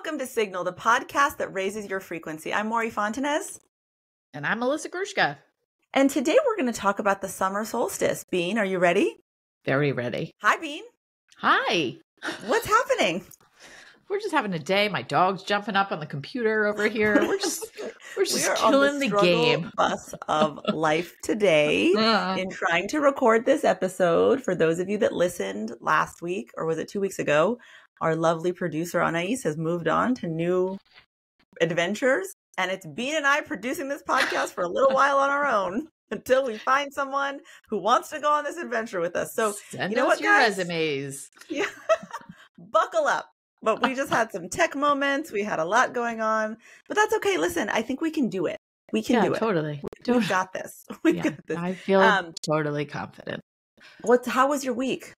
Welcome to Signal, the podcast that raises your frequency. I'm Mory Fontanez. And I'm Melissa Grushka. And today we're going to talk about the summer solstice. Bean, are you ready? Very ready. Hi, Bean. Hi. What's happening? We're just having a day. My dog's jumping up on the computer over here. We're just killing the game. Bus of life today in trying to record this episode. For those of you that listened last week, or was it 2 weeks ago, our lovely producer Anais has moved on to new adventures, and it's Bean and I producing this podcast for a little while on our own until we find someone who wants to go on this adventure with us. So send you know us what, your guys? resumes. Yeah. Buckle up. But we just had some tech moments. We had a lot going on, but that's okay. Listen, I think we can do it. We can do it. Totally. We've got this. We've got this. I feel totally confident. How was your week?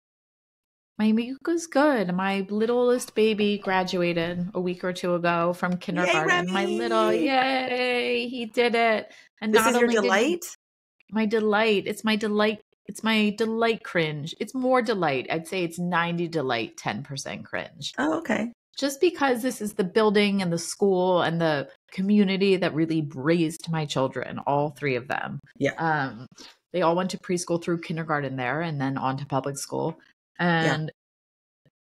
My week was good. My littlest baby graduated a week or two ago from kindergarten. Yay, he did it. And this is your delight? My delight. It's my delight. It's my delight cringe. It's more delight. I'd say it's 90 delight, 10% cringe. Oh, okay. Just because this is the building and the school and the community that really raised my children, all three of them. Yeah. They all went to preschool through kindergarten there and then on to public school. And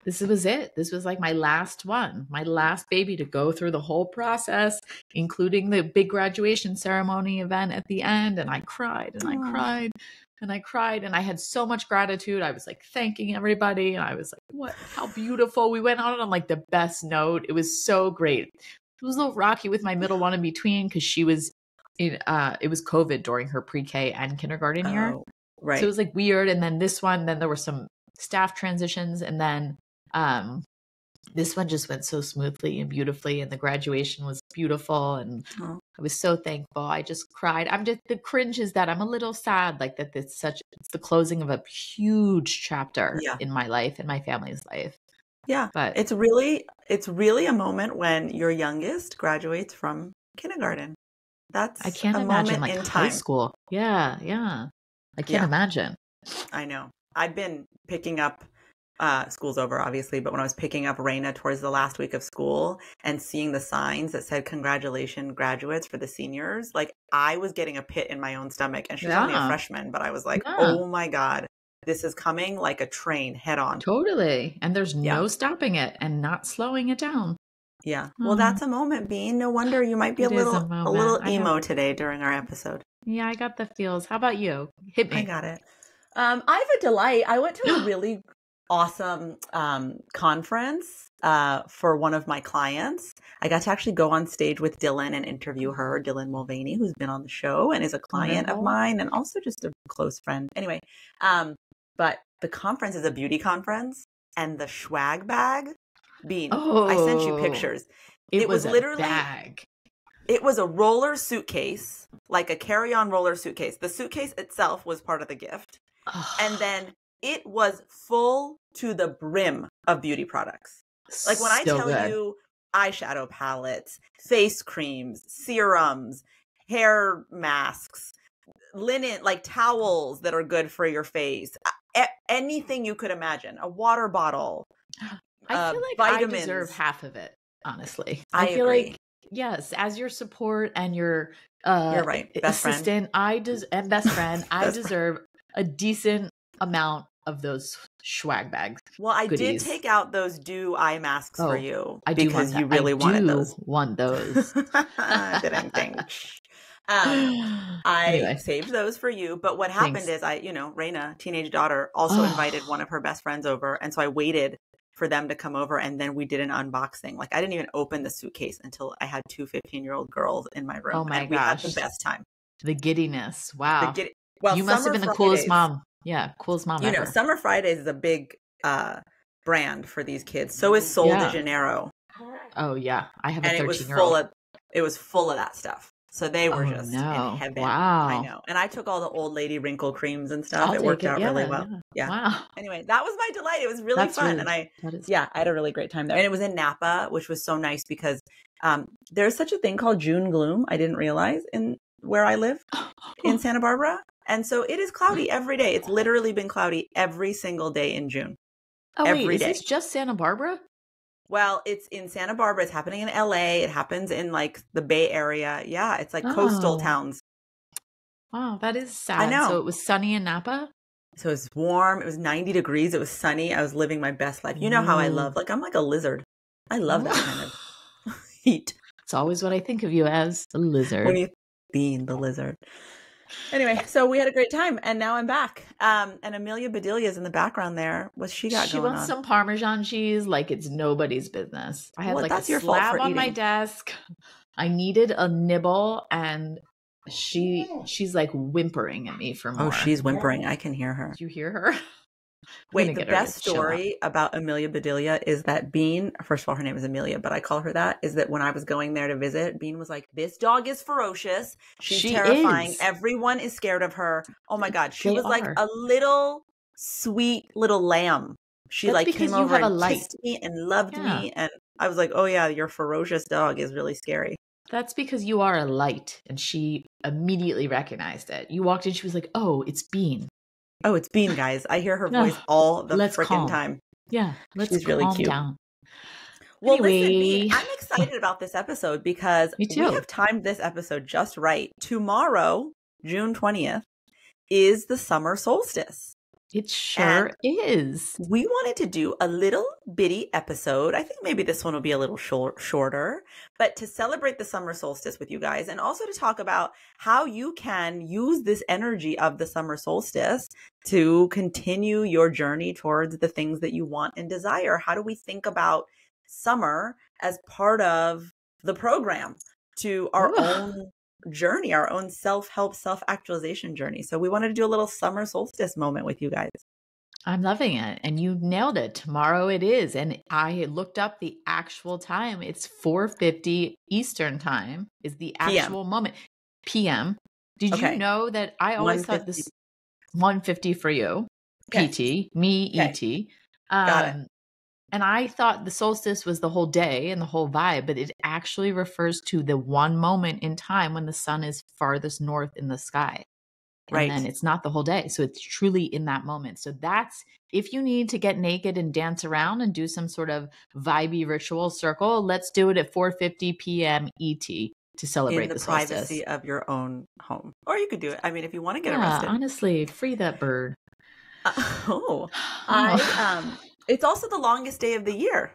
this was it. This was like my last one, my last baby to go through the whole process, including the big graduation ceremony event at the end. And I cried and I cried. And I cried and I had so much gratitude. I was like thanking everybody. And I was like, how beautiful. We went on like the best note. It was so great. It was a little rocky with my middle one in between because it was COVID during her pre-K and kindergarten year. Right. So it was like weird. And then this one, then there were some staff transitions. And then this one just went so smoothly and beautifully. And the graduation was beautiful. And I was so thankful. I just cried. The cringe is that I'm a little sad, like that it's the closing of a huge chapter in my life, in my family's life. Yeah. But it's really a moment when your youngest graduates from kindergarten. I can't imagine like high school. Yeah. Yeah. I can't imagine. I know. I've been picking up school's over, obviously, but when I was picking up Raina towards the last week of school and seeing the signs that said congratulations graduates for the seniors, like I was getting a pit in my own stomach, and she's only a freshman, but I was like, oh my God, this is coming like a train head on. Totally. And there's no stopping it and not slowing it down. Yeah. Well, that's a moment, Bean. No wonder you might be a little emo today during our episode. Yeah, I got the feels. How about you? Hit me. I got it. I have a delight. I went to a really awesome conference for one of my clients. I got to actually go on stage with Dylan and interview her, Dylan Mulvaney, who's been on the show and is a client of mine and also just a close friend. Anyway, but the conference is a beauty conference, and the swag bag, Bean, I sent you pictures. It was literally a bag. It was a roller suitcase, like a carry-on roller suitcase. The suitcase itself was part of the gift. And then it was full to the brim of beauty products. Like when I tell you eyeshadow palettes, face creams, serums, hair masks, linen, like towels that are good for your face, anything you could imagine, a water bottle. I feel like vitamins. I deserve half of it, honestly. I feel agree. like, yes, as your support and your you're right. Best assistant, friend. Best friend, I deserve a decent amount of those swag bags. Well, I did take out those dew eye masks for you because you really wanted those. Want those. I didn't think. I saved those for you. But what happened is Raina, teenage daughter, also invited one of her best friends over. And so I waited for them to come over, and then we did an unboxing. Like I didn't even open the suitcase until I had two 15-year-old girls in my room. Oh my gosh. We had the best time. The giddiness. Wow. Well, you must have been the coolest mom. Yeah, coolest mom ever. Summer Fridays is a big brand for these kids. So is Sol de Janeiro. Oh yeah, I have a 13-year-old. It was full of that stuff. So they were just in heaven. Wow. I know. And I took all the old lady wrinkle creams and stuff. It worked out really well. Yeah. Wow. Anyway, that was my delight. It was really fun. And I had a really great time there. And it was in Napa, which was so nice because there's such a thing called June gloom. I didn't realize in where I live in Santa Barbara. And so it is cloudy every day. It's literally been cloudy every single day in June. Oh, wait, is this just Santa Barbara? Well, it's in Santa Barbara. It's happening in LA. It happens in like the Bay Area. Yeah, it's like coastal Oh, towns. wow, that is I sad. So know. it was sunny in Napa? So it was warm. It was 90 degrees. It was sunny. I was living my best life. You know how I Ooh. love, like, I'm like a lizard. I love that kind Ooh. of heat. It's always what I think of you as, a When lizard. you being the lizard. Anyway, so we had a great time, and now I'm back. And Amelia Bedelia's in the background there. What's she got She going wants on? some Parmesan cheese like it's nobody's business. I had Well, like a that's your fault slab for on my eating. desk. I needed a nibble, and she's like whimpering at me for Oh, more. she's whimpering. I can hear her. Did you hear her? I'm Wait, gonna the get her to best chill out. story about Amelia Bedelia is that Bean, first of all, her name is Amelia, but I call her that, is that when I was going there to visit, Bean was like, this dog is ferocious. She's She terrifying. is. Everyone is scared of her. Oh my God. She They was like are. a little sweet little lamb. She That's like because came you over have a and light. kissed me and loved Yeah. me. And I was like, oh yeah, your ferocious dog is really scary. That's because you are a light, and she immediately recognized it. You walked in, she was like, "Oh, it's Bean." Oh, it's Bean, guys. I hear her No, voice all the let's frickin' calm. time. Yeah, let's She's really calm cute. down. Well, listen, Bean, Anyway, I'm excited about this episode because me we too. have timed this episode just right. Tomorrow, June 20th, is the summer solstice. It sure is. We wanted to do a little bitty episode. I think maybe this one will be a little shorter, but to celebrate the summer solstice with you guys and also to talk about how you can use this energy of the summer solstice to continue your journey towards the things that you want and desire. How do we think about summer as part of the program to our own journey, our own self-help, self-actualization journey? So we wanted to do a little summer solstice moment with you guys. I'm loving it. And you nailed it. Tomorrow it is. And I looked up the actual time. It's 4:50 Eastern time is the actual moment. PM. Did you know that I always thought this 1:50 for you? PT, me, ET. Got it. And I thought the solstice was the whole day and the whole vibe, but it actually refers to the one moment in time when the sun is farthest north in the sky. And then it's not the whole day. So it's truly in that moment. So that's, if you need to get naked and dance around and do some sort of vibey ritual circle, let's do it at 4:50 p.m. ET to celebrate the solstice. In the privacy of your own home. Or you could do it. I mean, if you want to get arrested. Honestly, free that bird. It's also the longest day of the year.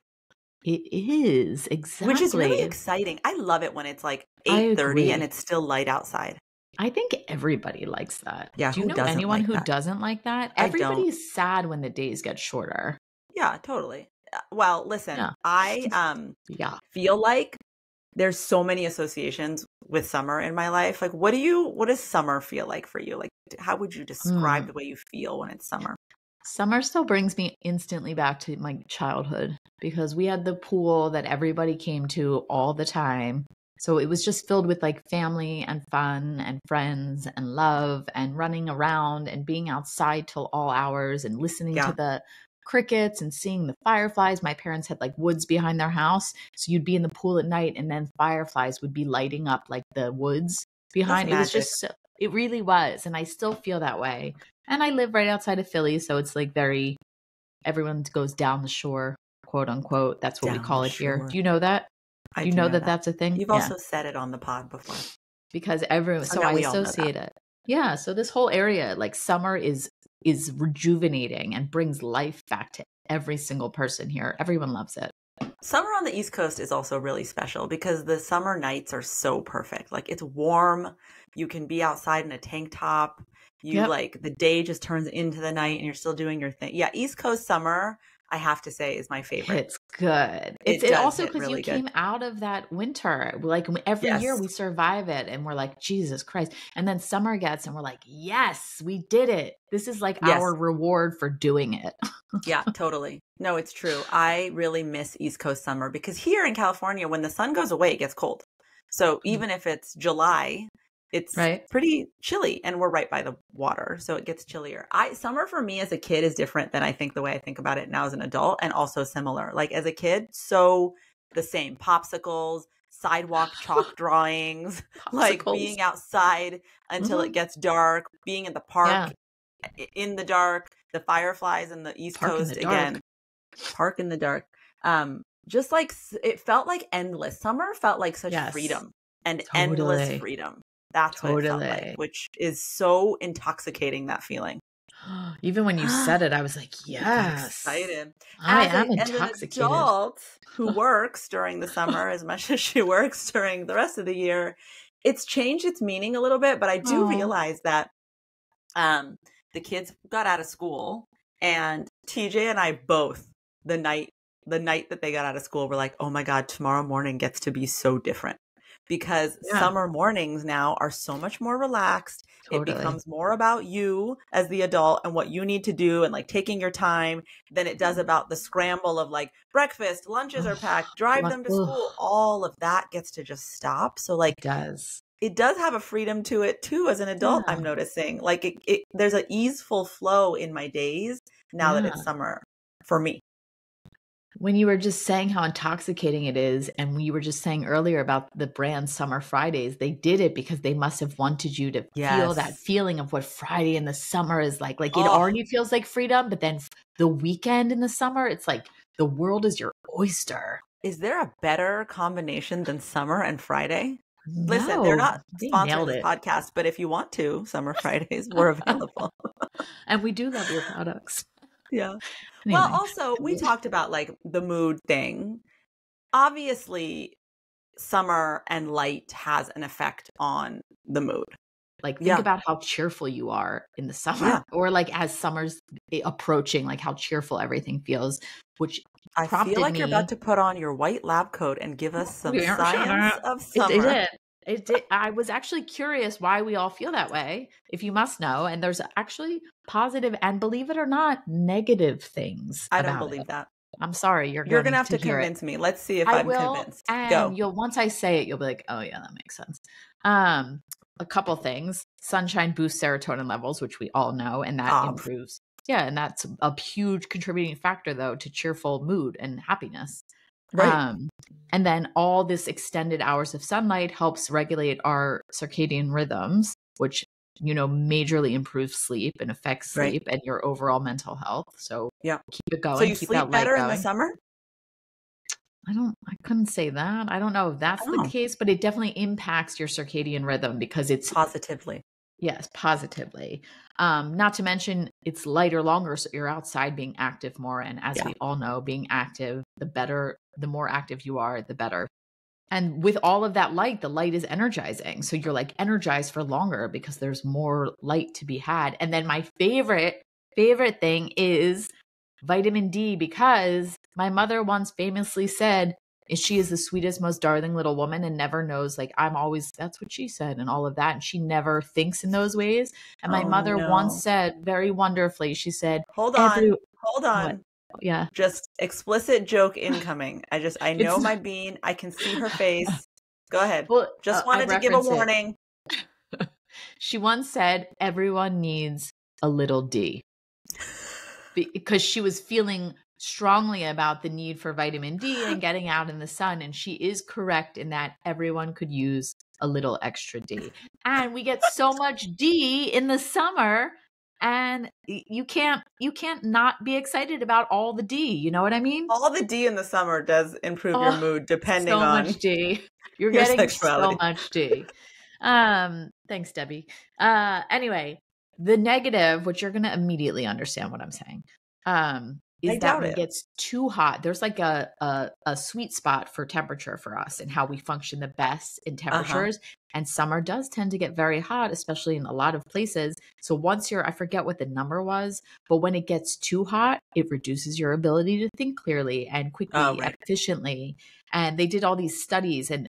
It is, exactly. Which is really exciting. I love it when it's like 8:30 and it's still light outside. I think everybody likes that. Yeah, do you know anyone who doesn't like that? Everybody's sad when the days get shorter. Yeah, totally. Well, listen, I feel like there's so many associations with summer in my life. Like, what does summer feel like for you? Like, how would you describe the way you feel when it's summer? Summer still brings me instantly back to my childhood because we had the pool that everybody came to all the time. So it was just filled with like family and fun and friends and love and running around and being outside till all hours and listening to the crickets and seeing the fireflies. My parents had like woods behind their house. So you'd be in the pool at night and then fireflies would be lighting up like the woods behind. It was just, it really was. And I still feel that way. And I live right outside of Philly. So it's like everyone goes down the shore, quote unquote. That's what we call it here. Do you know that? Do you know that that's a thing? You've also said it on the pod before. Because everyone, so I associate it. Yeah. So this whole area, like summer is rejuvenating and brings life back to every single person here. Everyone loves it. Summer on the East Coast is also really special because the summer nights are so perfect. Like it's warm. You can be outside in a tank top. Like the day just turns into the night and you're still doing your thing. Yeah. East Coast summer, I have to say, is my favorite. It's good. It's also because you came out of that winter. Like every year we survive it and we're like, Jesus Christ. And then summer gets and we're like, yes, we did it. This is like our reward for doing it. Yeah, totally. No, it's true. I really miss East Coast summer because here in California, when the sun goes away, it gets cold. So even if it's July, it's pretty chilly and we're right by the water. So it gets chillier. Summer for me as a kid is different than I think the way I think about it now as an adult, and also similar. Like as a kid, so the same. Popsicles, sidewalk chalk drawings, like being outside until it gets dark, being in the park in the dark, the fireflies in the East Coast again. Park in the dark. just like it felt like endless. Summer felt like such freedom and endless freedom. That's what it felt like, which is so intoxicating, that feeling. Even when you said it, I was like, yes. Excited. I am intoxicated. As an adult who works during the summer as much as she works during the rest of the year, it's changed its meaning a little bit, but I do realize that the kids got out of school, and TJ and I both, the night that they got out of school, were like, oh my God, tomorrow morning gets to be so different. Because summer mornings now are so much more relaxed. It becomes more about you as the adult and what you need to do and like taking your time than it does about the scramble of like breakfast, lunches are packed, drive them to school. All of that gets to just stop. So like it does have a freedom to it too as an adult, I'm noticing. Like there's an easeful flow in my days now that it's summer for me. When you were just saying how intoxicating it is, and you were just saying earlier about the brand Summer Fridays, they did it because they must have wanted you to feel that feeling of what Friday in the summer is like. Like it already feels like freedom, but then the weekend in the summer, it's like the world is your oyster. Is there a better combination than summer and Friday? No, listen, they're not sponsoring this podcast, but if you want to, Summer Fridays, we're available. And we do love your products. Yeah. Anyway. Well, also, we talked about like the mood thing. Obviously, summer and light has an effect on the mood. Like think about how cheerful you are in the summer, or like as summer's approaching, like how cheerful everything feels, which I feel like you're about to put on your white lab coat and give us some science of summer. It did. I was actually curious why we all feel that way, if you must know. And there's actually positive and, believe it or not, negative things. I don't believe that. I'm sorry. You're going to have to convince me. Let's see if I'm convinced. And once I say it, you'll be like, oh yeah, that makes sense. A couple things. Sunshine boosts serotonin levels, which we all know, and that improves. Yeah. And that's a huge contributing factor, though, to cheerful mood and happiness. Right. And then all this extended hours of sunlight helps regulate our circadian rhythms, which, majorly improves sleep and affects sleep and your overall mental health. So keep it going. So you sleep better in the summer? I couldn't say that. I don't know if that's the case, but it definitely impacts your circadian rhythm because it's positively. Yes, positively. Not to mention it's lighter longer, so you're outside being active more. And as we all know, being active, the more active you are, the better. And with all of that light, the light is energizing. So you're like energized for longer because there's more light to be had. And then my favorite thing is vitamin D, because my mother once famously said, she is the sweetest, most darling little woman and never knows, like, that's what she said and all of that. And she never thinks in those ways. And my mother once said very wonderfully, she said, hold on. What? Yeah. Just explicit joke incoming. I know my bean. I can see her face. Go ahead. Well, just wanted to give a warning. She once said, everyone needs a little D. Because she was feeling strongly about the need for vitamin D and getting out in the sun. And she is correct in that everyone could use a little extra D. And we get so much D in the summer, and you can't not be excited about all the D. You know what I mean? All the D in the summer does improve your mood, depending on so much D. You're getting sexuality. So much D. Thanks, Debbie. Anyway, the negative, which you're going to immediately understand what I'm saying, is that when it gets too hot, there's like a sweet spot for temperature for us and how we function the best in temperatures. And summer does tend to get very hot, especially in a lot of places. So once I forget what the number was, but when it gets too hot, it reduces your ability to think clearly and quickly, efficiently. And they did all these studies, and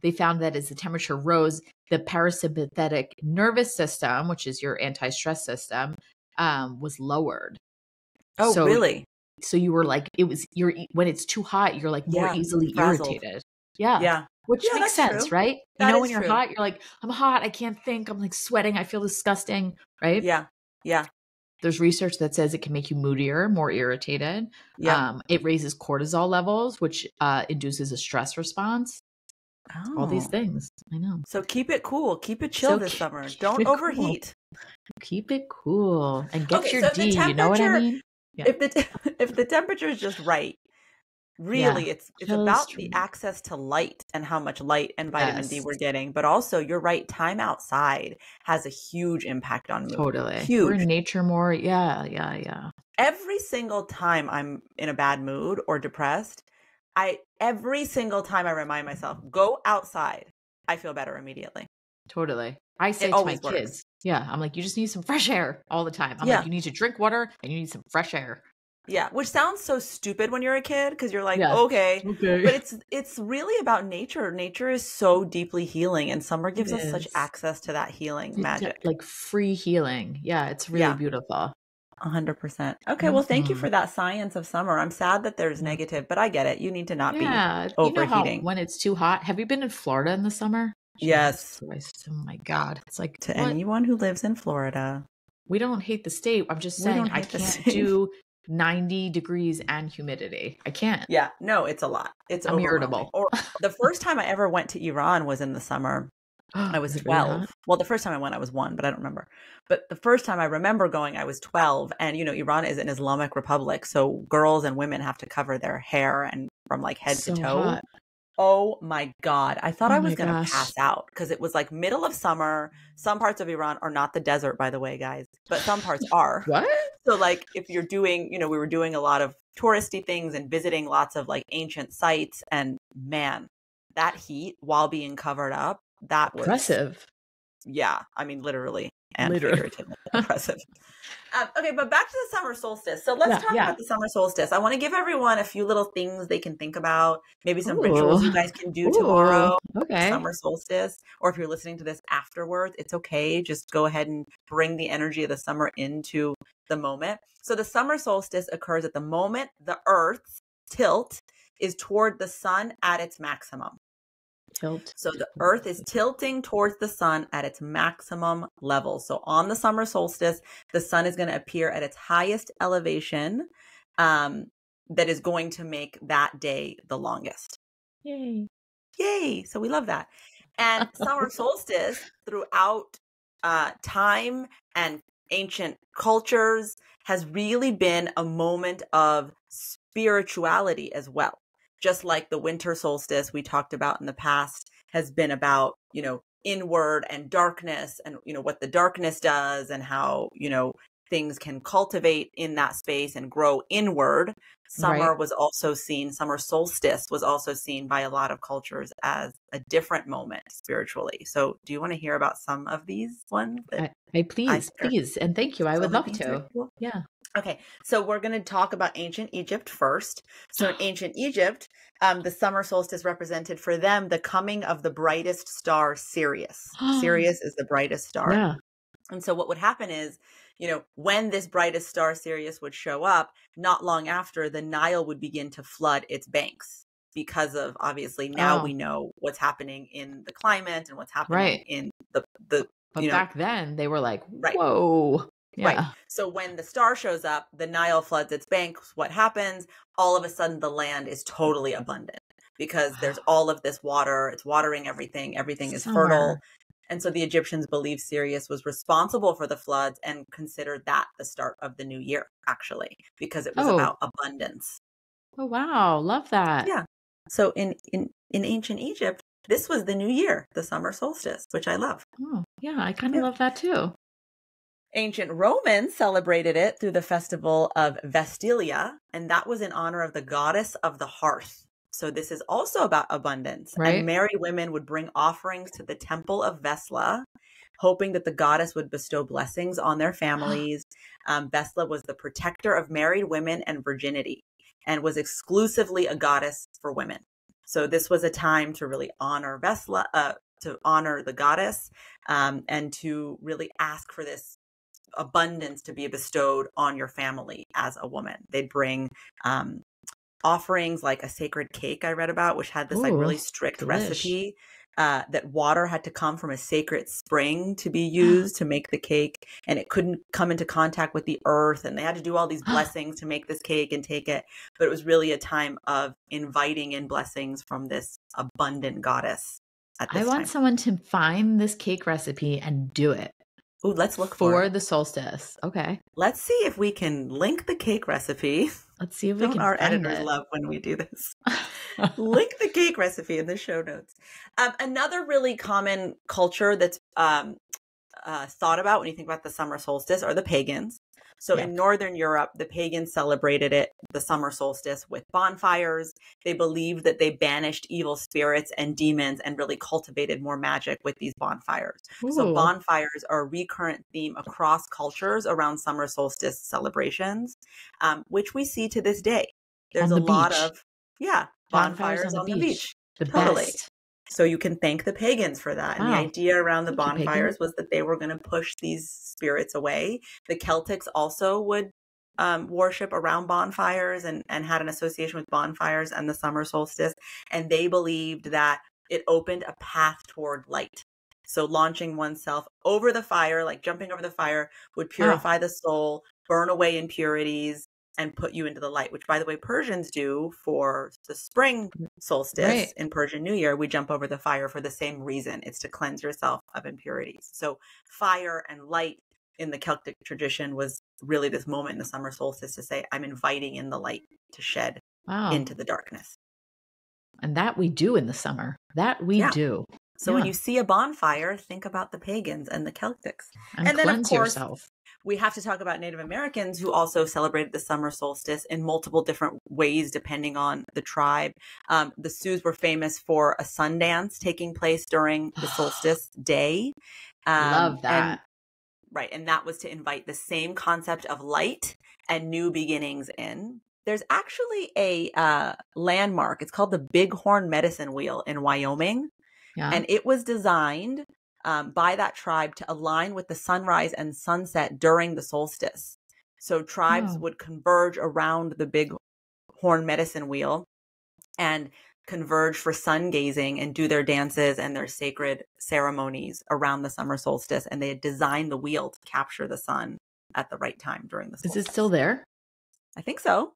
they found that as the temperature rose, the parasympathetic nervous system, which is your anti-stress system, was lowered. Oh, so, really? So you were like, when it's too hot, you're like more easily irritated. Yeah. Yeah. Which makes sense, true. Right? When you're hot, you're like, I'm hot. I can't think. I'm like sweating. I feel disgusting. Right? Yeah. Yeah. There's research that says it can make you moodier, more irritated. Yeah. It raises cortisol levels, which induces a stress response. Oh. All these things. I know. So keep it cool. Keep it chill this summer. Don't overheat. Cool. Keep it cool and get your D. You know what I mean? Yeah. If the temperature is just right, Yeah. Really, it's Just about the access to light and how much light and vitamin D yes. we're getting. But also, you're right, time outside has a huge impact on mood. Totally. We're in Huge. nature more. Yeah, yeah, yeah. Every single time I'm in a bad mood or depressed, every single time I remind myself, go outside, I feel better immediately. Totally. I It say to my always works. kids, yeah, I'm like, you just need some fresh air all the time. I'm like, Yeah. you need to drink water and you need some fresh air. Yeah, which sounds so stupid when you're a kid because you're like, Yeah. okay. Okay. But it's really about nature. Nature is so deeply healing, and summer gives us such is. access to that healing magic. Like free healing. Yeah, it's really beautiful. 100%. Okay, well, thank you Mhm. for that science of summer. I'm sad that there's Yeah. negative, but I get it. You need to not be Yeah. You know how overheating. when it's too hot, have you been in Florida in the summer? Yes. Jesus Christ. Oh my God. It's like, To what? anyone who lives in Florida, We don't hate the state. I'm just we saying don't I hate the can't state. do 90 degrees and humidity. I can't. Yeah, no, it's a lot. It's I'm overwhelming. irritable. Or the first time I ever went to Iran was in the summer. I was Is it really 12. hot? Well, the first time I went, I was 1, but I don't remember. But the first time I remember going, I was 12. And, Iran is an Islamic republic. So girls and women have to cover their hair and from like head to So toe. hot. Oh my God. I thought Oh I was my going to gosh. pass out because it was like middle of summer. Some parts of Iran are not the desert, by the way, guys, but some parts are. What? So like if you're doing, we were doing a lot of touristy things and visiting lots of like ancient sites. And man, that heat while being covered up, that was Impressive. yeah, I mean, literally and Literally. figuratively impressive. Okay, but back to the summer solstice. So let's talk about the summer solstice. I want to give everyone a few little things they can think about, maybe some rituals you guys can do tomorrow, Okay. summer solstice, or if you're listening to this afterwards, it's okay. Just go ahead and bring the energy of the summer into the moment. So the summer solstice occurs at the moment the Earth's tilt is toward the sun at its maximum. Tilt. So the Earth is tilting towards the sun at its maximum level. So on the summer solstice, the sun is going to appear at its highest elevation, that is going to make that day the longest. Yay. Yay. So we love that. And summer solstice throughout time and ancient cultures has really been a moment of spirituality as well. Just like the winter solstice we talked about in the past has been about, inward and darkness and, what the darkness does and how, things can cultivate in that space and grow inward. Summer solstice was also seen by a lot of cultures as a different moment spiritually. So do you want to hear about some of these ones? Please. And thank you. I would love to. Cool. Yeah. Okay, so we're going to talk about ancient Egypt first. So in ancient Egypt, the summer solstice represented for them the coming of the brightest star, Sirius. Sirius is the brightest star. Yeah. And so what would happen is, when this brightest star, Sirius, would show up, not long after, the Nile would begin to flood its banks because of, obviously, now we know what's happening in the climate and what's happening in the But back then, they were like, whoa. Yeah. Right. So when the star shows up, the Nile floods its banks. What happens? All of a sudden, the land is totally abundant because there's all of this water. It's watering everything. Everything is fertile. And so the Egyptians believed Sirius was responsible for the floods and considered that the start of the new year, actually, because it was about abundance. Oh, wow. Love that. Yeah. So in ancient Egypt, this was the new year, the summer solstice, which I love. Oh, yeah. I kind of love that too. Ancient Romans celebrated it through the festival of Vestilia, and that was in honor of the goddess of the hearth. So this is also about abundance. Right. And married women would bring offerings to the temple of Vesla, hoping that the goddess would bestow blessings on their families. Vesla was the protector of married women and virginity and was exclusively a goddess for women. So this was a time to really honor Vesla, to honor the goddess, and to really ask for this abundance to be bestowed on your family as a woman. They'd bring offerings like a sacred cake I read about, which had this like really strict recipe that water had to come from a sacred spring to be used to make the cake, and it couldn't come into contact with the earth, and they had to do all these blessings to make this cake and take it. But it was really a time of inviting in blessings from this abundant goddess at this time. I want someone to find this cake recipe and do it. Ooh, let's look for the solstice. Okay. Let's see if we can link the cake recipe Let's see if we Don't can our find editors it. love when we do this? Link the cake recipe in the show notes. Another really common culture that's thought about when you think about the summer solstice are the pagans. So Yeah. in Northern Europe, the pagans celebrated the summer solstice with bonfires. They believed that they banished evil spirits and demons and really cultivated more magic with these bonfires. So Ooh. bonfires are a recurrent theme across cultures around summer solstice celebrations, which we see to this day. There's On a the lot beach. of, bonfires on the beach. The Totally. best. So you can thank the pagans for that. And the Wow. idea around the Thank you, bonfires pagan. was that they were going to push these spirits away. The Celtics also would worship around bonfires and had an association with bonfires and the summer solstice. And they believed that it opened a path toward light. So launching oneself over the fire, like jumping over the fire, would purify the soul, burn away impurities, and put you into the light, which, by the way, Persians do for the spring solstice. Right. In Persian New Year. We jump over the fire for the same reason. It's to cleanse yourself of impurities. So fire and light in the Celtic tradition was really this moment in the summer solstice to say, I'm inviting in the light to shed into the darkness. And that we do in the summer. That we do. So when you see a bonfire, think about the pagans and the Celtics. And then, of cleanse course, yourself. we have to talk about Native Americans who also celebrated the summer solstice in multiple different ways, depending on the tribe. The Sioux were famous for a sun dance taking place during the solstice day. Love that. And that was to invite the same concept of light and new beginnings in. There's actually a landmark. It's called the Bighorn Medicine Wheel in Wyoming. Yeah. And it was designed by that tribe to align with the sunrise and sunset during the solstice. So tribes would converge around the Bighorn Medicine Wheel and converge for sun gazing and do their dances and their sacred ceremonies around the summer solstice. And they had designed the wheel to capture the sun at the right time during the solstice. Is it still there? I think so.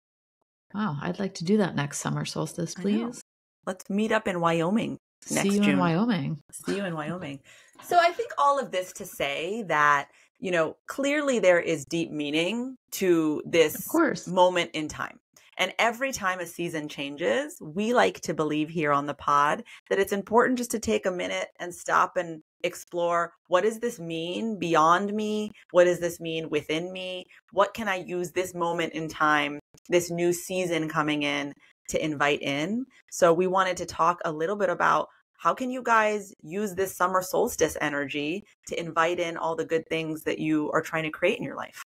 Wow, I'd like to do that next summer solstice, please. Let's meet up in Wyoming. See you in Wyoming. See you in Wyoming. So I think all of this to say that, clearly there is deep meaning to this moment in time. And every time a season changes, we like to believe here on the pod that it's important just to take a minute and stop and explore, what does this mean beyond me? What does this mean within me? What can I use this moment in time, this new season coming in, to invite in? So we wanted to talk a little bit about how can you guys use this summer solstice energy to invite in all the good things that you are trying to create in your life?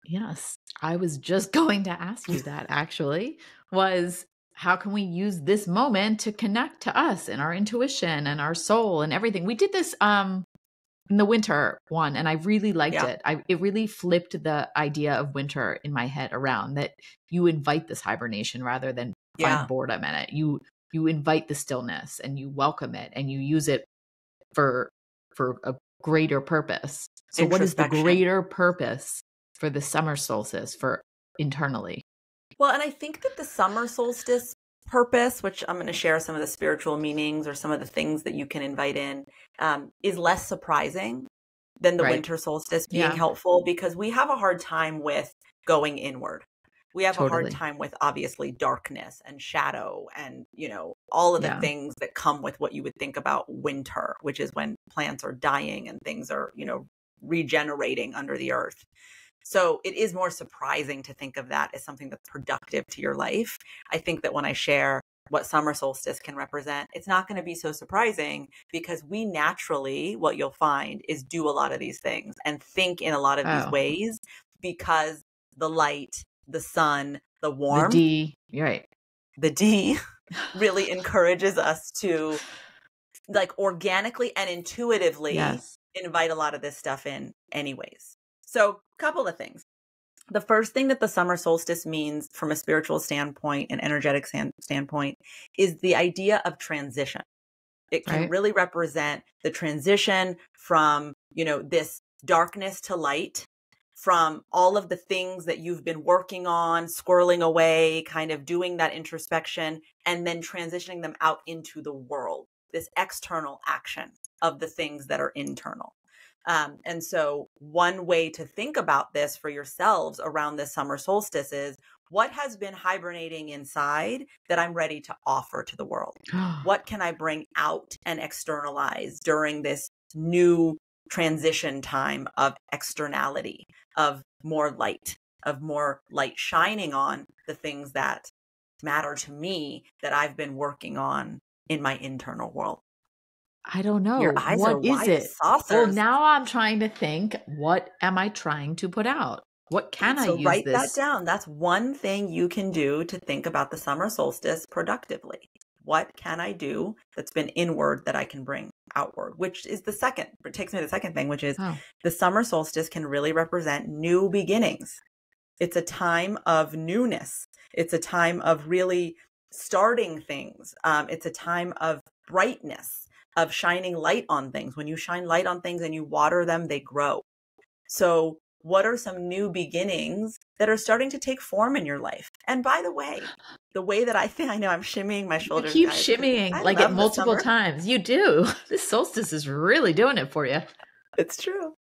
Yes, I was just going to ask you that actually, was how can we use this moment to connect to us and our intuition and our soul and everything? We did this in the winter one, and I really liked it. It really flipped the idea of winter in my head around, that you invite this hibernation rather than find boredom in it. You invite the stillness and you welcome it and you use it for a greater purpose. So what is the greater purpose for the summer solstice for internally? Well, and I think that the summer solstice purpose, which I'm going to share some of the spiritual meanings or some of the things that you can invite in, is less surprising than the winter solstice being helpful, because we have a hard time with going inward. We have a hard time with, obviously, darkness and shadow and, all of the things that come with what you would think about winter, which is when plants are dying and things are, regenerating under the earth. So it is more surprising to think of that as something that's productive to your life. I think that when I share what summer solstice can represent, it's not going to be so surprising, because we naturally, what you'll find is, do a lot of these things and think in a lot of these ways, because the light, the sun, the warmth, the D really encourages us to, like, organically and intuitively invite a lot of this stuff in anyways. So a couple of things. The first thing that the summer solstice means from a spiritual standpoint and energetic standpoint is the idea of transition. It can really represent the transition from, this darkness to light, from all of the things that you've been working on, squirreling away, kind of doing that introspection, and then transitioning them out into the world, this external action of the things that are internal. And so one way to think about this for yourselves around this summer solstice is, what has been hibernating inside that I'm ready to offer to the world? What can I bring out and externalize during this new transition time of externality, of more light shining on the things that matter to me that I've been working on in my internal world? I don't know. Your eyes are What is wide it? as saucers. Well, now I'm trying to think, what am I trying to put out? What can I So use write this? that down. That's one thing you can do to think about the summer solstice productively. What can I do that's been inward that I can bring outward? Which is the second, it takes me to the second thing, which is the summer solstice can really represent new beginnings. It's a time of newness. It's a time of really starting things. It's a time of brightness, of shining light on things. When you shine light on things and you water them, they grow. So what are some new beginnings that are starting to take form in your life? And by the way that I think, I know I'm shimmying my shoulders. You keep guys, shimmying like it multiple times. You do. This solstice is really doing it for you. It's true.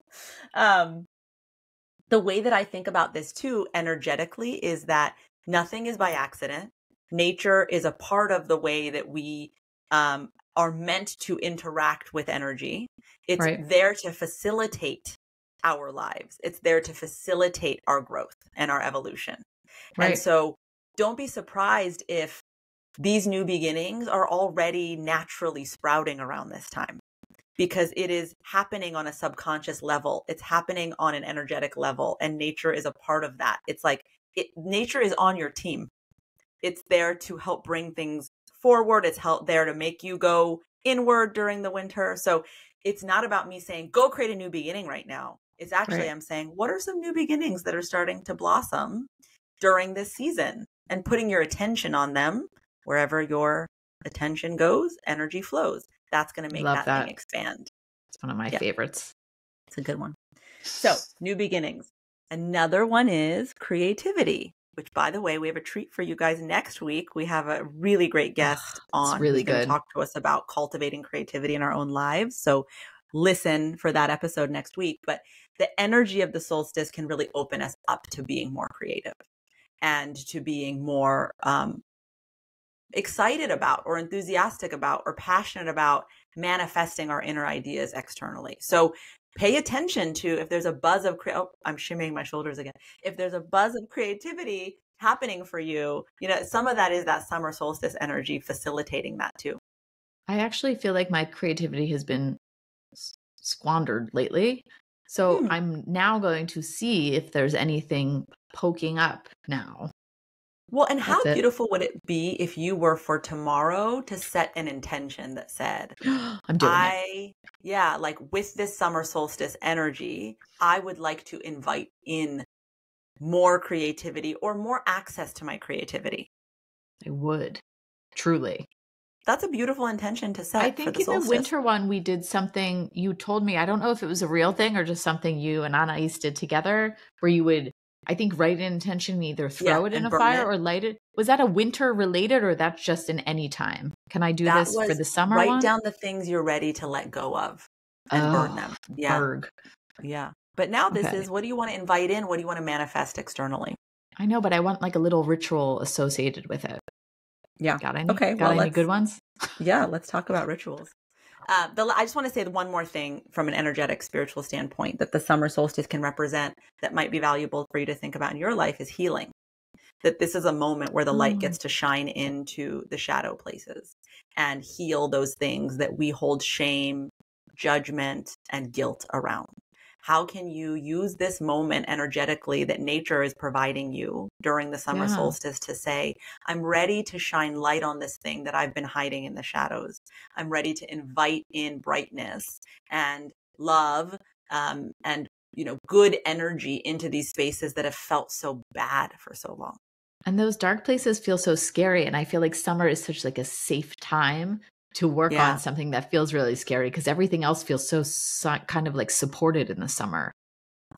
The way that I think about this too, energetically, is that nothing is by accident. Nature is a part of the way that we are meant to interact with energy. It's there to facilitate our lives. It's there to facilitate our growth and our evolution. And so don't be surprised if these new beginnings are already naturally sprouting around this time, because it is happening on a subconscious level. It's happening on an energetic level, and nature is a part of that. It's like nature is on your team. It's there to help bring things forward. It's there to make you go inward during the winter. So it's not about me saying, go create a new beginning right now. It's actually, I'm saying, what are some new beginnings that are starting to blossom during this season, and putting your attention on them. Wherever your attention goes, energy flows. That's going to make that thing expand. It's one of my favorites. It's a good one. So, new beginnings. Another one is creativity, which, by the way, we have a treat for you guys next week. We have a really great guest on who's going to talk to us about cultivating creativity in our own lives. So listen for that episode next week. But the energy of the solstice can really open us up to being more creative and to being more excited about, or enthusiastic about, or passionate about manifesting our inner ideas externally. So pay attention to if there's a buzz of I'm shimmying my shoulders again. If there's a buzz of creativity happening for you, some of that is that summer solstice energy facilitating that too. I actually feel like my creativity has been squandered lately. So I'm now going to see if there's anything poking up now. Well, and how beautiful would it be if you were for tomorrow to set an intention that said, I'm doing it. Yeah, like with this summer solstice energy, I would like to invite in more creativity or more access to my creativity. I would, truly. That's a beautiful intention to set. I think in the winter one, we did something you told me. I don't know if it was a real thing or just something you and Anais did together, where you would, I think, write an intention, either throw it in a fire or light it. Was that a winter related, or that's just in any time? Can I do this for the summer one? Write down the things you're ready to let go of and burn them. Yeah. Berg. Yeah. But now this is, what do you want to invite in? What do you want to manifest externally? I know, but I want like a little ritual associated with it. Yeah. Got any? Okay. Got any good ones? Yeah. Let's talk about rituals. I just want to say one more thing from an energetic spiritual standpoint that the summer solstice can represent that might be valuable for you to think about in your life is healing. That this is a moment where the light gets to shine into the shadow places and heal those things that we hold shame, judgment, and guilt around. How can you use this moment energetically that nature is providing you during the summer solstice to say, I'm ready to shine light on this thing that I've been hiding in the shadows. I'm ready to invite in brightness and love and good energy into these spaces that have felt so bad for so long. And those dark places feel so scary. And I feel like summer is such like a safe time to work on something that feels really scary, because everything else feels so kind of like supported in the summer.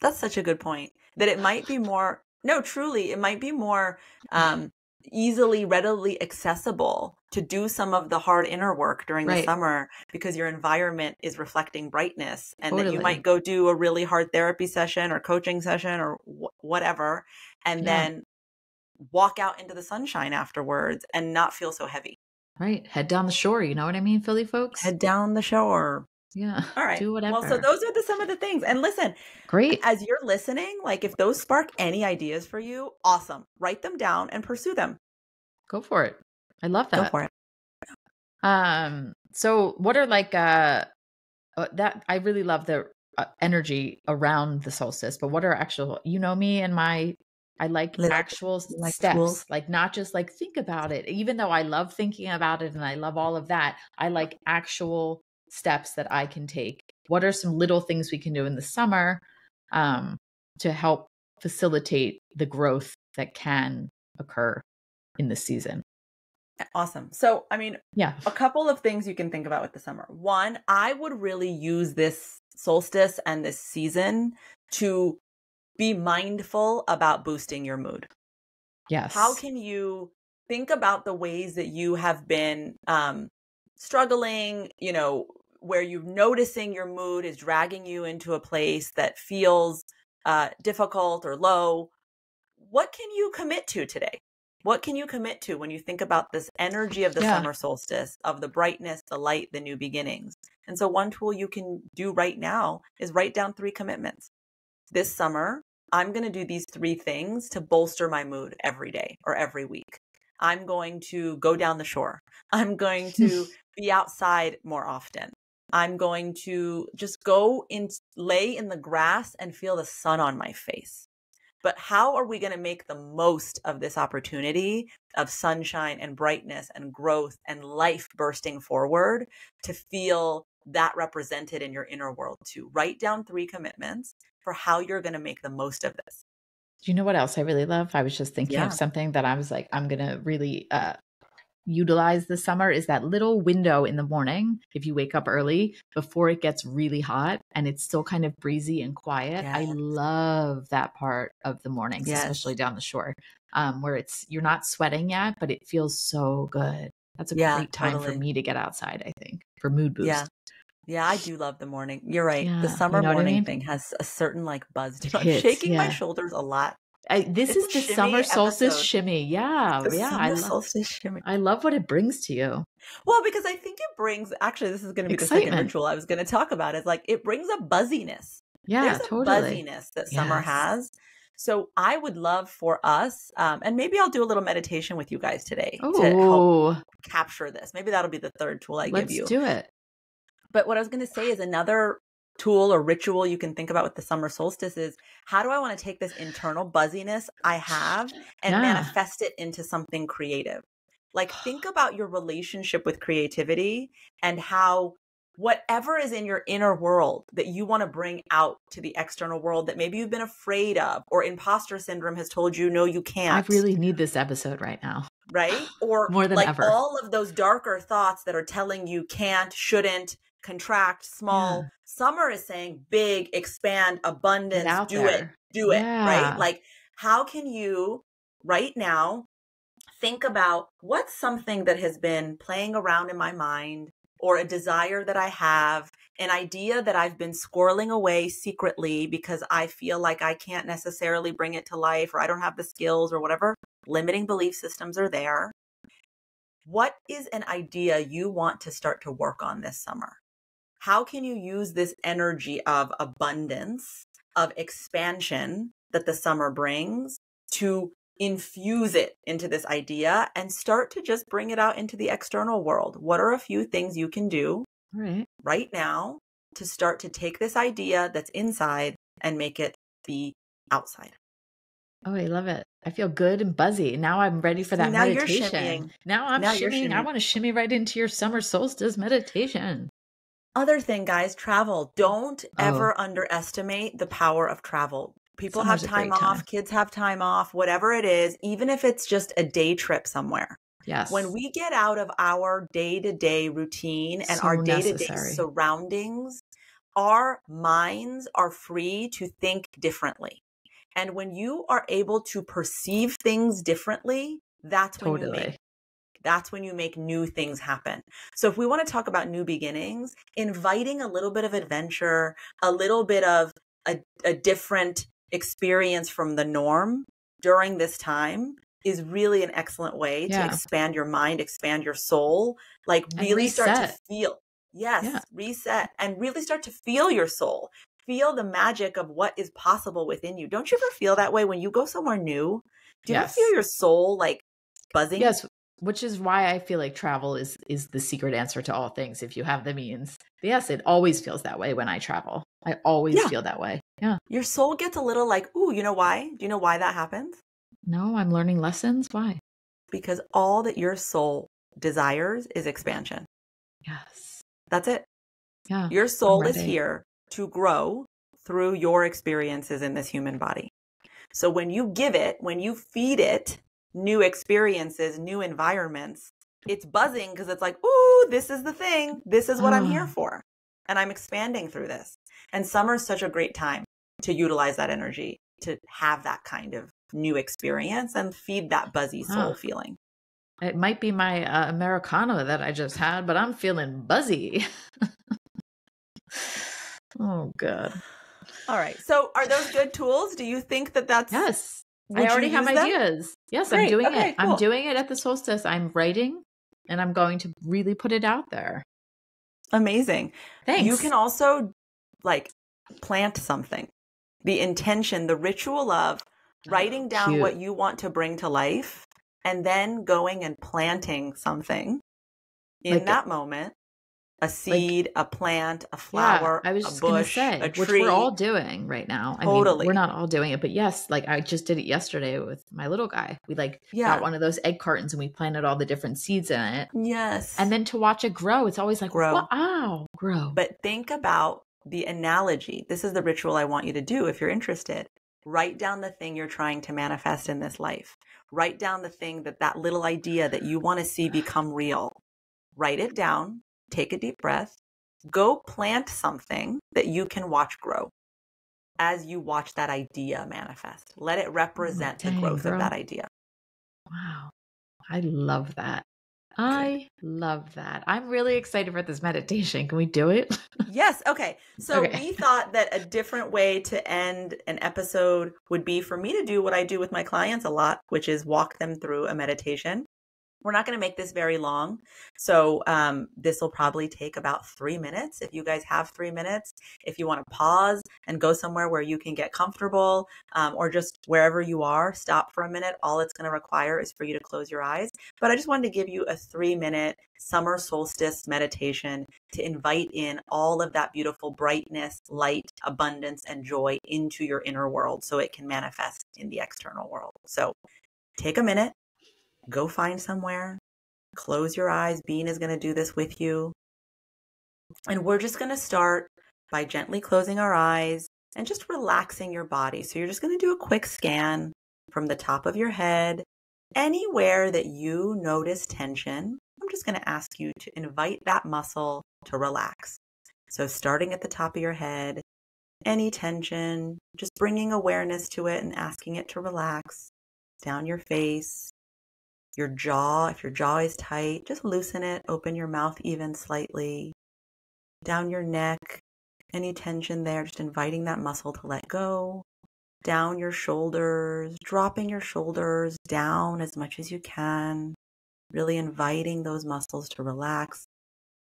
That's such a good point. That it might be more, truly, it might be more easily, readily accessible to do some of the hard inner work during the summer, because your environment is reflecting brightness, and that you might go do a really hard therapy session or coaching session or whatever. And then walk out into the sunshine afterwards and not feel so heavy. Right. Head down the shore. You know what I mean, Philly folks? Head down the shore. Yeah. All right. Do whatever. Well, so those are some of the things. And listen, great. As you're listening, like if those spark any ideas for you, awesome. Write them down and pursue them. Go for it. I love that. Go for it. So what are like, that I really love the energy around the solstice, but what are actual, you know me and I like actual steps, tools. Like not just like think about it, even though I love thinking about it and I love all of that. I like actual steps that I can take. What are some little things we can do in the summer to help facilitate the growth that can occur in the season? Awesome. So, I mean, a couple of things you can think about with the summer. One, I would really use this solstice and this season to be mindful about boosting your mood. Yes. How can you think about the ways that you have been struggling, you know, where you're noticing your mood is dragging you into a place that feels difficult or low? What can you commit to today? What can you commit to when you think about this energy of the summer solstice, of the brightness, the light, the new beginnings? And so one tool you can do right now is write down 3 commitments. This summer, I'm going to do these 3 things to bolster my mood every day or every week. I'm going to go down the shore. I'm going to be outside more often. I'm going to just go lay in the grass and feel the sun on my face. But how are we going to make the most of this opportunity of sunshine and brightness and growth and life bursting forward to feel that represented in your inner world too? Write down 3 commitments for how you're going to make the most of this. Do you know what else I really love? I was just thinking of something that I was like, I'm going to really utilize this summer is that little window in the morning. If you wake up early before it gets really hot and it's still kind of breezy and quiet. I love that part of the mornings, especially down the shore, where you're not sweating yet, but it feels so good. That's a great time for me to get outside, I think, for mood boost. Yeah, I do love the morning. You're right. The summer morning thing has a certain like buzz to it. I'm shaking my shoulders a lot. This is the summer solstice shimmy. Yeah. Summer solstice shimmy. I love what it brings to you. Well, because I think it brings, actually, this is going to be the second ritual I was going to talk about, is like, it brings a buzziness. Yeah, there's a buzziness that summer has. So I would love for us, and maybe I'll do a little meditation with you guys today to help capture this. Maybe that'll be the third tool I give you. Let's do it. But what I was going to say is another tool or ritual you can think about with the summer solstice is, how do I want to take this internal buzziness I have and manifest it into something creative? Like, think about your relationship with creativity and how whatever is in your inner world that you want to bring out to the external world that maybe you've been afraid of, or imposter syndrome has told you, no, you can't. I really need this episode right now. Right? Or more than ever. All of those darker thoughts that are telling you can't, shouldn't, contract, small. Summer is saying big, expand, abundance, do it, right? Like, how can you right now think about what's something that has been playing around in my mind, or a desire that I have, an idea that I've been squirreling away secretly because I feel like I can't necessarily bring it to life, or I don't have the skills, or whatever limiting belief systems are there. What is an idea you want to start to work on this summer? How can you use this energy of abundance, of expansion that the summer brings to infuse it into this idea and start to just bring it out into the external world? What are a few things you can do right now to start to take this idea that's inside and make it the outside? Oh, I love it. I feel good and buzzy. Now I'm ready for that meditation. Now I'm shimmying. I want to shimmy right into your summer solstice meditation. Other thing, guys, travel. Don't ever underestimate the power of travel. People have time off, kids have time off, whatever it is, even if it's just a day trip somewhere. Yes. When we get out of our day-to-day routine and our day-to-day surroundings, our minds are free to think differently. And when you are able to perceive things differently, that's when you make new things happen. So if we want to talk about new beginnings, inviting a little bit of adventure, a little bit of a different experience from the norm during this time is really an excellent way to Yeah. expand your mind, expand your soul, like And really start to reset. feel. Yes, Yeah. reset and really start to feel your soul. Feel the magic of what is possible within you. Don't you ever feel that way when you go somewhere new? Do you ever feel Yes. your soul like buzzing? Yes, which is why I feel like travel is the secret answer to all things if you have the means. Yes, it always feels that way when I travel. I always Yeah. feel that way. Yeah. Your soul gets a little like, ooh, you know why? Do you know why that happens? No, I'm learning lessons. Why? Because all that your soul desires is expansion. Yes. That's it. Yeah. Your I'm soul is ready. here to grow through your experiences in this human body. So when you give it, when you feed it new experiences, new environments, it's buzzing because it's like, ooh, this is the thing. This is what I'm here for. And I'm expanding through this. And summer is such a great time to utilize that energy, to have that kind of new experience and feed that buzzy soul feeling. It might be my Americano that I just had, but I'm feeling buzzy. Oh, God. All right. So are those good tools? Do you think that that's... Yes. Would I already you have use them? ideas. Yes, I'm Great. doing Okay, it. cool. I'm doing it at the solstice. I'm writing and I'm going to really put it out there. Amazing. Thanks. You can also like plant something. The intention, the ritual of writing down cute. what you want to bring to life and then going and planting something in Like that moment. A seed, a plant, a Yeah, flower, I was a just gonna bush, say, a which tree. we're all doing right now. I mean, Totally. we're not all doing it, but yes, like I just did it yesterday with my little guy. We got one of those egg cartons and we planted all the different seeds in it. Yes. And then to watch it grow, it's always like, Grow. wow, grow. But think about the analogy. This is the ritual I want you to do if you're interested. Write down the thing you're trying to manifest in this life. Write down the thing that little idea that you want to see become real. Write it down. Take a deep breath. Go plant something that you can watch grow as you watch that idea manifest. Let it represent the growth of that idea. Wow. I love that. I love that. I'm really excited for this meditation. Can we do it? Yes. Okay. So we thought that a different way to end an episode would be for me to do what I do with my clients a lot, which is walk them through a meditation. We're not going to make this very long. So this will probably take about 3 minutes. If you guys have 3 minutes, if you want to pause and go somewhere where you can get comfortable or just wherever you are, stop for a minute. All it's going to require is for you to close your eyes. But I just wanted to give you a 3-minute summer solstice meditation to invite in all of that beautiful brightness, light, abundance, and joy into your inner world so it can manifest in the external world. So take a minute. Go find somewhere, close your eyes. Bean is going to do this with you. And we're just going to start by gently closing our eyes and just relaxing your body. So you're just going to do a quick scan from the top of your head. Anywhere that you notice tension, I'm just going to ask you to invite that muscle to relax. So starting at the top of your head, any tension, just bringing awareness to it and asking it to relax. Down your face. Your jaw, if your jaw is tight, just loosen it. Open your mouth even slightly. Down your neck, any tension there, just inviting that muscle to let go. Down your shoulders, dropping your shoulders down as much as you can. Really inviting those muscles to relax.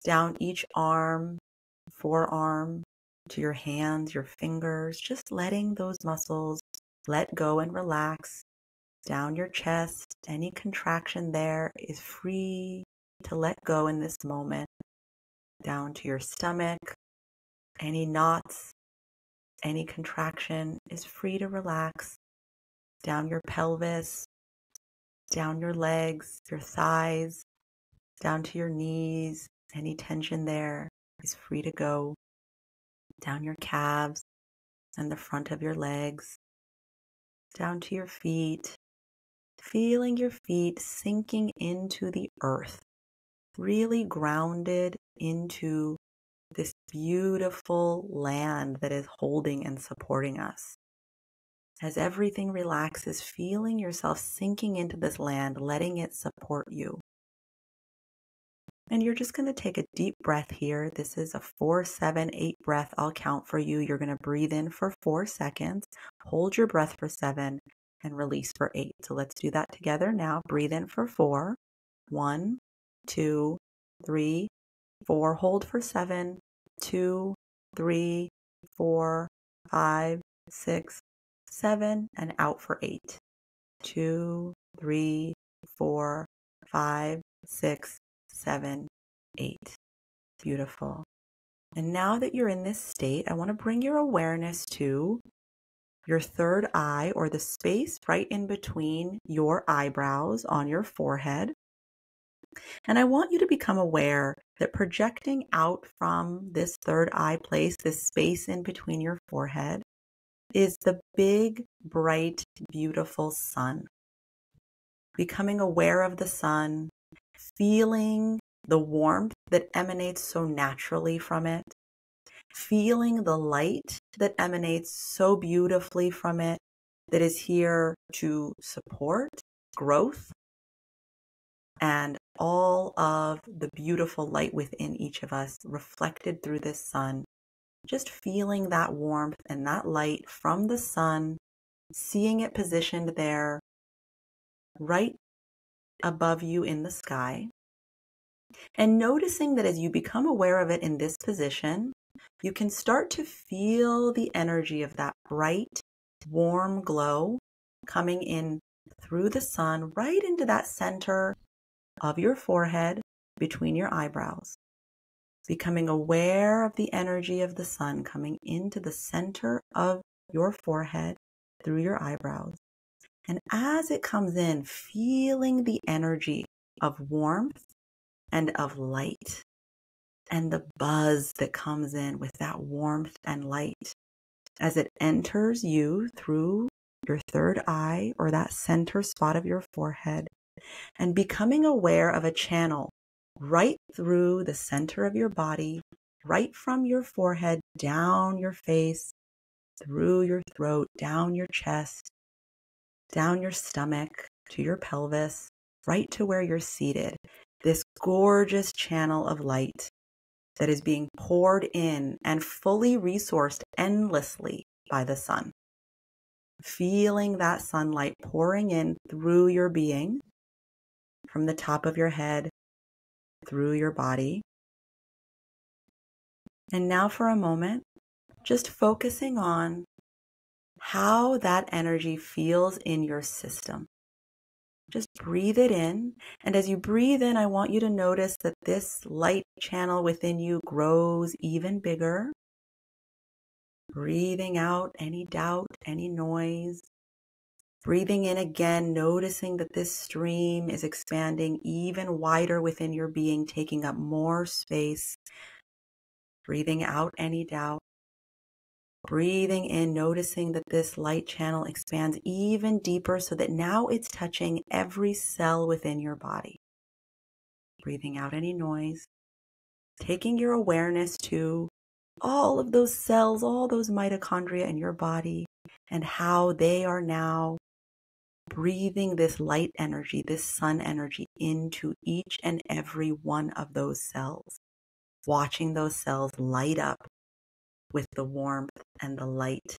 Down each arm, forearm, to your hands, your fingers, just letting those muscles let go and relax. Down your chest, any contraction there is free to let go in this moment. Down to your stomach, any knots, any contraction is free to relax. Down your pelvis, down your legs, your thighs, down to your knees, any tension there is free to go. Down your calves and the front of your legs, down to your feet. Feeling your feet sinking into the earth, really grounded into this beautiful land that is holding and supporting us. As everything relaxes, feeling yourself sinking into this land, letting it support you. And you're just going to take a deep breath here. This is a 4, 7, 8 breath. I'll count for you. You're going to breathe in for 4 seconds. Hold your breath for 7. and release for 8. So let's do that together now. Breathe in for 4. 1, 2, 3, 4. Hold for 7. 2, 3, 4, 5, 6, 7, and out for 8. 2, 3, 4, 5, 6, 7, 8. Beautiful. And now that you're in this state, I want to bring your awareness to your third eye, or the space right in between your eyebrows on your forehead. And I want you to become aware that projecting out from this third eye place, this space in between your forehead, is the big, bright, beautiful sun. Becoming aware of the sun, feeling the warmth that emanates so naturally from it, feeling the light that emanates so beautifully from it, that is here to support growth and all of the beautiful light within each of us reflected through this sun. Just feeling that warmth and that light from the sun, seeing it positioned there right above you in the sky, and noticing that as you become aware of it in this position, you can start to feel the energy of that bright, warm glow coming in through the sun right into that center of your forehead between your eyebrows. Becoming aware of the energy of the sun coming into the center of your forehead through your eyebrows. And as it comes in, feeling the energy of warmth and of light, and the buzz that comes in with that warmth and light as it enters you through your third eye, or that center spot of your forehead, and becoming aware of a channel right through the center of your body, right from your forehead, down your face, through your throat, down your chest, down your stomach, to your pelvis, right to where you're seated. This gorgeous channel of light that is being poured in and fully resourced endlessly by the sun. Feeling that sunlight pouring in through your being, from the top of your head, through your body. And now for a moment, just focusing on how that energy feels in your system. Just breathe it in. And as you breathe in, I want you to notice that this light channel within you grows even bigger. Breathing out any doubt, any noise. Breathing in again, noticing that this stream is expanding even wider within your being, taking up more space. Breathing out any doubt. Breathing in, noticing that this light channel expands even deeper so that now it's touching every cell within your body. Breathing out any noise. Taking your awareness to all of those cells, all those mitochondria in your body, and how they are now breathing this light energy, this sun energy into each and every one of those cells. Watching those cells light up with the warmth and the light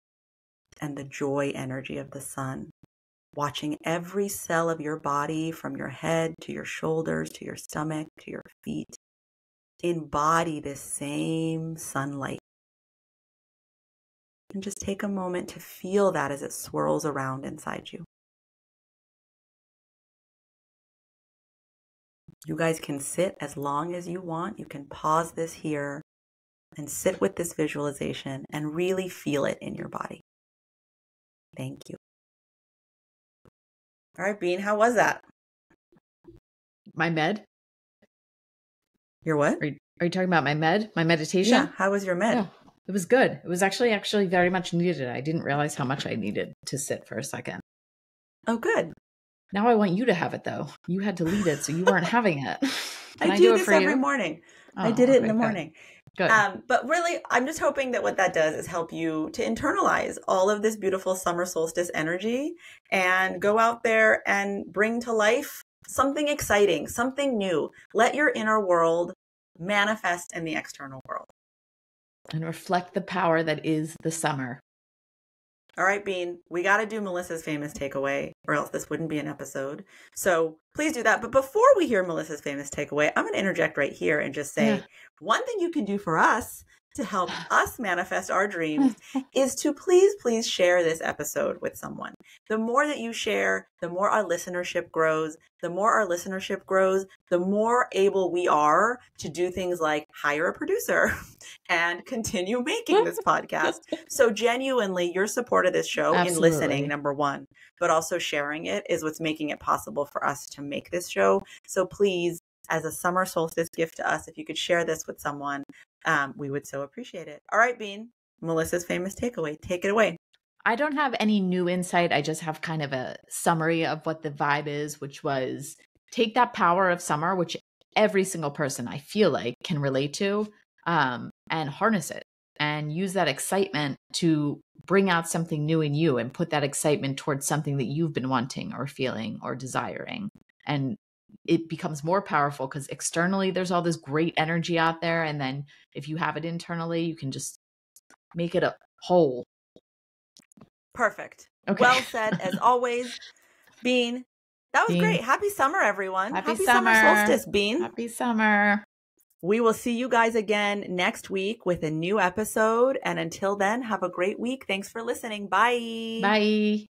and the joy energy of the sun. Watching every cell of your body, from your head to your shoulders, to your stomach, to your feet, embody this same sunlight. And just take a moment to feel that as it swirls around inside you. You guys can sit as long as you want. You can pause this here and sit with this visualization and really feel it in your body. Thank you. All right, Bean, how was that? My med? Your what? Are you talking about my med? My meditation? Yeah, how was your med? Yeah, it was good. It was actually very much needed. I didn't realize how much I needed to sit for a second. Oh, good. Now I want you to have it, though. You had to lead it, so you weren't having it. I do this every morning. Oh, I did it in the good. morning. Good. But really, I'm just hoping that what that does is help you to internalize all of this beautiful summer solstice energy and go out there and bring to life something exciting, something new. Let your inner world manifest in the external world. And reflect the power that is the summer. All right, Bean, we got to do Melissa's famous takeaway, or else this wouldn't be an episode. So please do that. But before we hear Melissa's famous takeaway, I'm going to interject right here and just say one thing you can do for us to help us manifest our dreams is to please share this episode with someone. The more that you share, the more our listenership grows. The more our listenership grows, the more able we are to do things like hire a producer and continue making this podcast. So genuinely, your support of this show in listening, number one, but also sharing it is what's making it possible for us to make this show. So please, as a summer solstice gift to us, if you could share this with someone, we would so appreciate it. All right, Bean, Melissa's famous takeaway. Take it away. I don't have any new insight. I just have kind of a summary of what the vibe is, which was take that power of summer, which every single person I feel like can relate to, and harness it and use that excitement to bring out something new in you and put that excitement towards something that you've been wanting or feeling or desiring. And it becomes more powerful because externally there's all this great energy out there. And then if you have it internally, you can just make it a whole. Perfect. Okay. Well said, as always. Bean, that was great. Happy summer, everyone. Happy summer solstice, Bean. Happy summer. We will see you guys again next week with a new episode. And until then, have a great week. Thanks for listening. Bye. Bye.